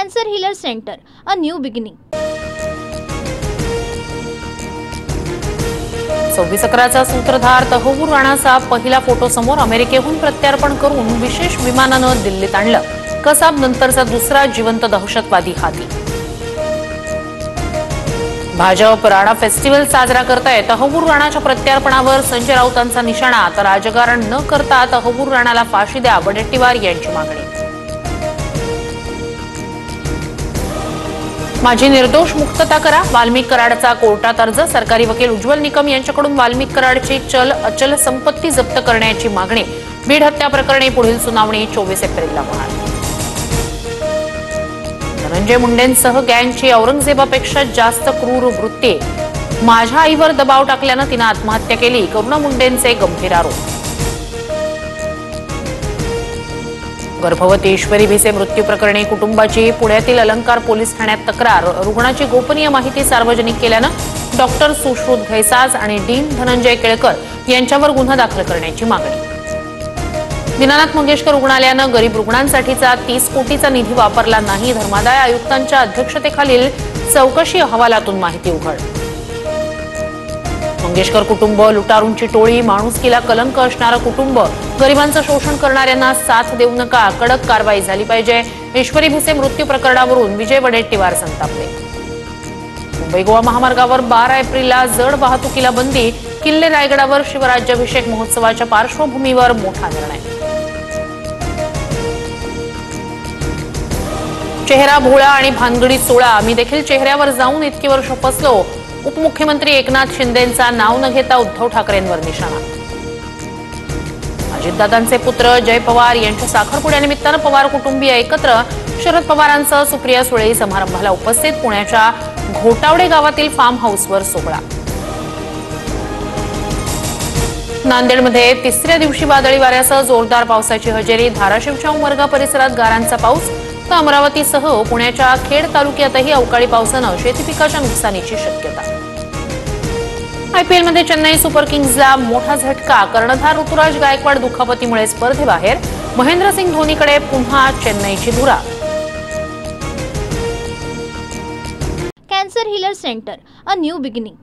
Cancer Healer Center, a new beginning. 26/11चा सूत्रधार तहव्वूर राणाचा पहिला photo समोर. अमेरिकेहून प्रत्यार्पण करून विशेष विमानानं दिल्लीत आणलं. कसाब नंतरचा दुसरा जिवंत दहशतवादी हाती. भाजप राणा फेस्टिवल साजरा करताय. तहव्वूर राणाच्या प्रत्यार्पणावर संजय राऊतांचा निशाणा. तर राजकारण न करता तहव्वूर राणाला फाशी द्या, वडेट्टीवार यांची मागणी. माझी निर्दोष मुक्तता करा, वाल्मिक कराडचा कोर्टात अर्ज. सरकारी वकील उज्ज्वल निकम यांच्याकडून वाल्मिक कराडची अचल संपत्ती जप्त करण्याची मागणी. बीड हत्या प्रकरणी पुढील सुनावणी 24 एप्रिलला होणार. धनंजय मुंडेंसह गँगची औरंगजेबापेक्षा जास्त क्रूर वृत्ती. माझ्या आईवर दबाव टाकल्यानं तिनं आत्महत्या केली. करुणा मुंडेंचे गंभीर आरोप. गर्भवती ईश्वरी भिसे मृत्यू प्रकरणी कुटुंबाची पुण्यातील अलंकार पोलीस ठाण्यात तक्रार. रुग्णाची गोपनीय माहिती सार्वजनिक केल्यानं डॉक्टर सुश्रुत घैसाज आणि डीन धनंजय केळकर यांच्यावर गुन्हा दाखल करण्याची मागणी. दीनानाथ मंगेशकर रुग्णालयानं गरीब रुग्णांसाठीचा 30 कोटीचा निधी वापरला नाही. धर्मादाय आयुक्तांच्या अध्यक्षतेखालील चौकशी अहवालातून माहिती उघड. मंगेशकर कुटुंब लुटारूंची टोळी. माणुसकीला कलंक असणारं कुटुंब. गरिबांचं शोषण करणाऱ्यांना साथ देऊ नका. कडक कारवाई झाली पाहिजे. ईश्वरी भिसे मृत्यू प्रकरणावरून विजय वडेट्टीवार संतापले. मुंबई गोवा महामार्गावर 12 एप्रिलला जड वाहतुकीला बंदी. किल्ले रायगडावर शिवराज्याभिषेक महोत्सवाच्या पार्श्वभूमीवर मोठा निर्णय. चेहरा भोळा आणि भानगडी सोळा. मी देखील चेहऱ्यावर जाऊन इतकी वर्ष फसलो. उपमुख्यमंत्री एकनाथ शिंदेंचा नाव न घेता उद्धव ठाकरेंवर निशाणा. अजितदादांचे पुत्र जय पवार यांच्या साखरपुड्यानिमित्तानं पवार कुटुंबीय एकत्र. शरद पवारांसह सुप्रिया सुळे समारंभाला उपस्थित. पुण्याच्या घोटावडे गावातील फार्म हाऊसवर सोहळा. नांदेडमध्ये तिसऱ्या दिवशी वादळी वाऱ्यासह जोरदार पावसाची हजेरी. धाराशिवच्या उमरगा परिसरात गारांचा पाऊस. तर अमरावतीसह पुण्याच्या खेड तालुक्यातही अवकाळी पावसानं शेतीपिकाच्या नुकसानीची शक्यता. आयपीएलमध्ये चेन्नई सुपर किंग्जला मोठा झटका. कर्णधार ऋतुराज गायकवाड दुखापतीमुळे स्पर्धेबाहेर. महेंद्रसिंग धोनीकडे पुन्हा चेन्नईची धुरा. Cancer Healer Center, a new beginning.